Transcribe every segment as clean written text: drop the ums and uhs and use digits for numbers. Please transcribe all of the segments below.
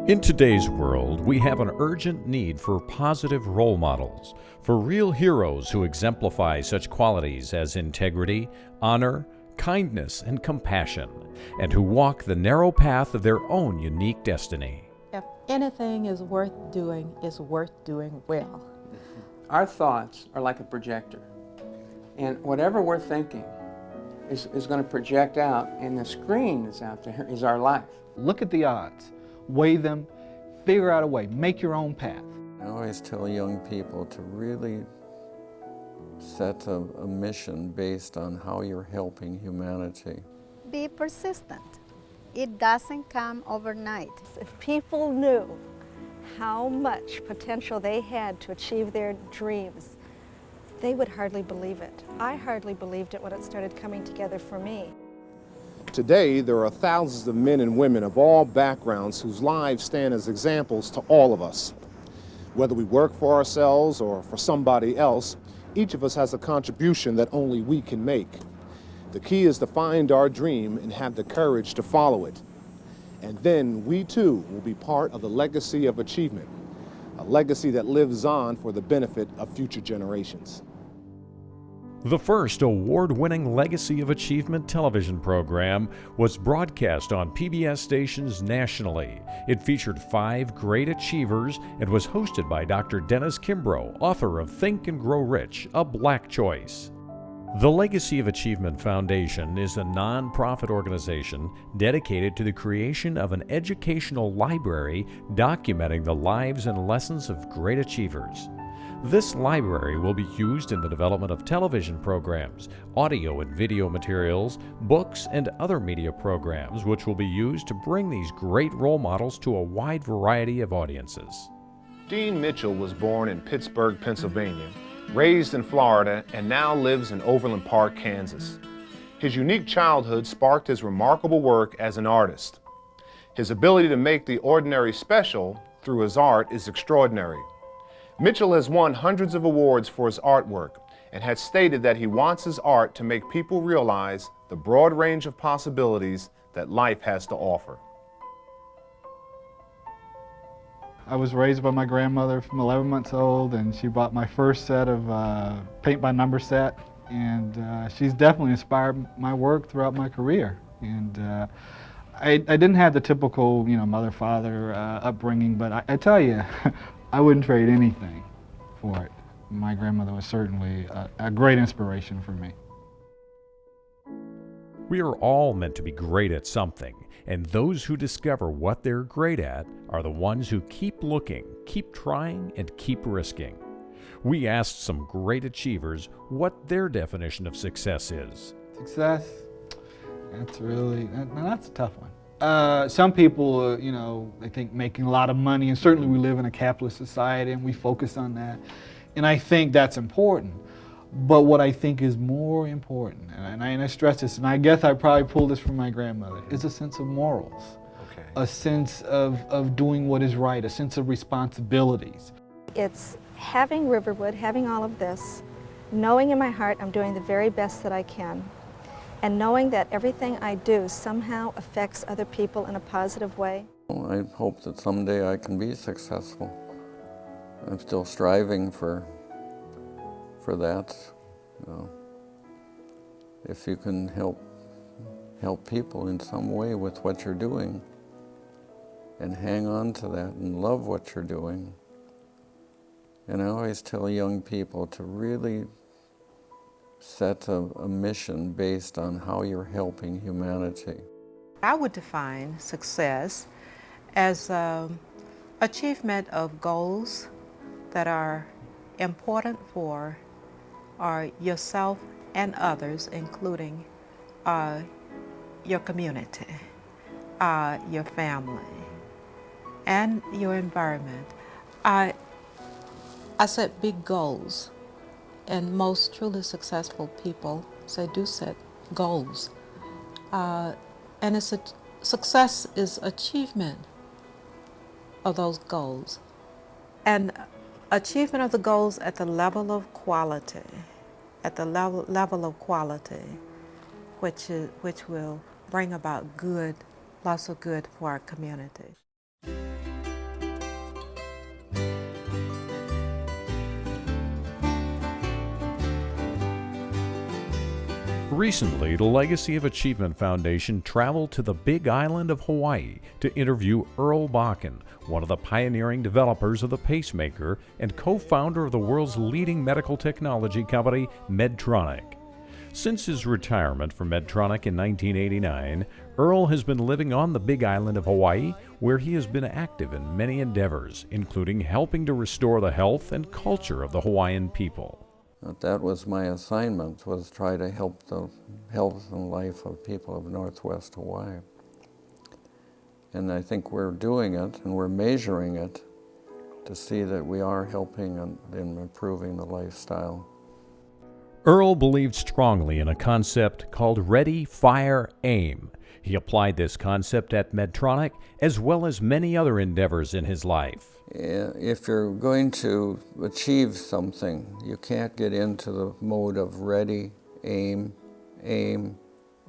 In today's world, we have an urgent need for positive role models, for real heroes who exemplify such qualities as integrity, honor, kindness, and compassion, and who walk the narrow path of their own unique destiny. If anything is worth doing, it's worth doing well. Our thoughts are like a projector, and whatever we're thinking is going to project out, and the screen that's out there is our life. Look at the odds, weigh them, figure out a way, make your own path. I always tell young people to really set a mission based on how you're helping humanity. Be persistent. It doesn't come overnight. If people knew how much potential they had to achieve their dreams, they would hardly believe it. I hardly believed it when it started coming together for me. Today, there are thousands of men and women of all backgrounds whose lives stand as examples to all of us. Whether we work for ourselves or for somebody else, each of us has a contribution that only we can make. The key is to find our dream and have the courage to follow it. And then we too will be part of the legacy of achievement, a legacy that lives on for the benefit of future generations. The first award-winning Legacy of Achievement television program was broadcast on PBS stations nationally. It featured 5 great achievers and was hosted by Dr. Dennis Kimbrough, author of Think and Grow Rich, A Black Choice. The Legacy of Achievement Foundation is a non-profit organization dedicated to the creation of an educational library documenting the lives and lessons of great achievers. This library will be used in the development of television programs, audio and video materials, books, and other media programs which will be used to bring these great role models to a wide variety of audiences. Dean Mitchell was born in Pittsburgh, Pennsylvania, raised in Florida, and now lives in Overland Park, Kansas. His unique childhood sparked his remarkable work as an artist. His ability to make the ordinary special through his art is extraordinary. Mitchell has won hundreds of awards for his artwork and has stated that he wants his art to make people realize the broad range of possibilities that life has to offer. I was raised by my grandmother from 11 months old, and she bought my first set of paint by number set, and she's definitely inspired my work throughout my career. And I didn't have the typical, mother-father upbringing, but I tell you, I wouldn't trade anything for it. My grandmother was certainly a great inspiration for me. We are all meant to be great at something, and those who discover what they're great at are the ones who keep looking, keep trying, and keep risking. We asked some great achievers what their definition of success is. Success? That's a tough one. Some people, they think making a lot of money, and certainly we live in a capitalist society and we focus on that. And I think that's important. But what I think is more important, and I stress this, and I guess I probably pulled this from my grandmother, is a sense of morals. Okay. A sense of doing what is right, a sense of responsibilities. It's having Riverwood, having all of this, knowing in my heart I'm doing the very best that I can, and knowing that everything I do somehow affects other people in a positive way. I hope that someday I can be successful. I'm still striving for that. If you can help people in some way with what you're doing and hang on to that and love what you're doing. And I always tell young people to really set a mission based on how you're helping humanity. I would define success as achievement of goals that are important for yourself and others, including your community. your family, and your environment. I set big goals, and most truly successful people do set goals. And success is achievement of those goals. And achievement of the goals at the level of quality, which will bring about good, lots of good for our community. Recently, the Legacy of Achievement Foundation traveled to the Big Island of Hawaii to interview Earl Bakken, one of the pioneering developers of the pacemaker and co-founder of the world's leading medical technology company, Medtronic. Since his retirement from Medtronic in 1989, Earl has been living on the Big Island of Hawaii, where he has been active in many endeavors, including helping to restore the health and culture of the Hawaiian people. That was my assignment, was try to help the health and life of people of Northwest Hawaii. And I think we're doing it, and we're measuring it to see that we are helping in improving the lifestyle. Earl believed strongly in a concept called Ready, Fire, Aim. He applied this concept at Medtronic as well as many other endeavors in his life. If you're going to achieve something, you can't get into the mode of ready, aim, aim,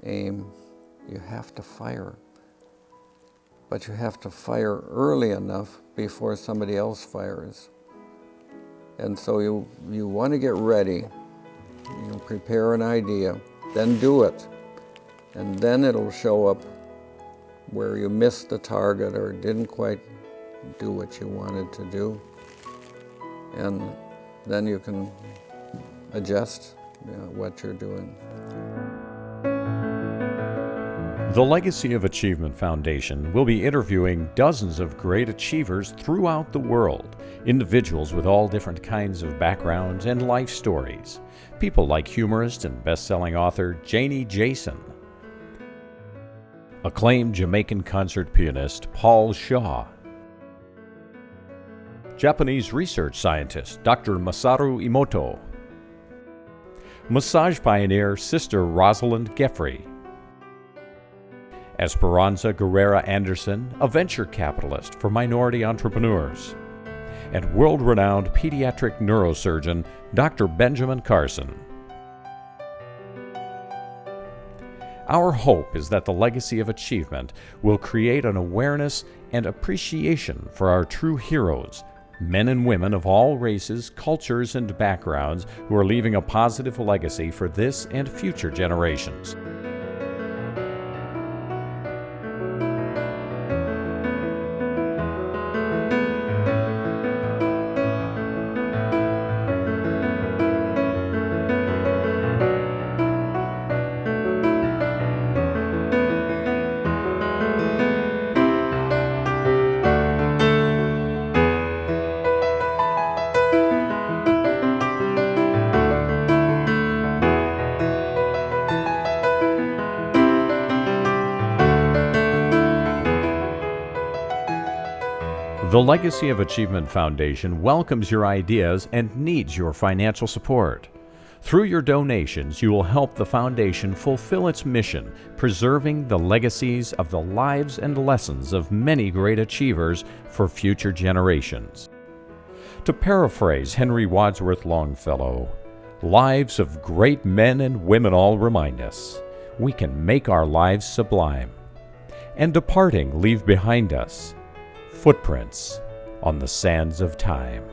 aim. You have to fire. But you have to fire early enough before somebody else fires. And so you want to get ready, prepare an idea, then do it. And then it'll show up where you missed the target or didn't quite do what you wanted to do, and then you can adjust what you're doing. The Legacy of Achievement Foundation will be interviewing dozens of great achievers throughout the world, individuals with all different kinds of backgrounds and life stories. People like humorist and best-selling author Janie Jason, acclaimed Jamaican concert pianist Paul Shaw, Japanese research scientist Dr. Masaru Emoto, massage pioneer Sister Rosalind Geffrey, Esperanza Guerrera Anderson, a venture capitalist for minority entrepreneurs, and world-renowned pediatric neurosurgeon Dr. Benjamin Carson. Our hope is that the Legacy of Achievement will create an awareness and appreciation for our true heroes, men and women of all races, cultures, and backgrounds who are leaving a positive legacy for this and future generations. The Legacy of Achievement Foundation welcomes your ideas and needs your financial support. Through your donations, you will help the foundation fulfill its mission, preserving the legacies of the lives and lessons of many great achievers for future generations. To paraphrase Henry Wadsworth Longfellow, lives of great men and women all remind us we can make our lives sublime, and departing leave behind us footprints on the sands of time.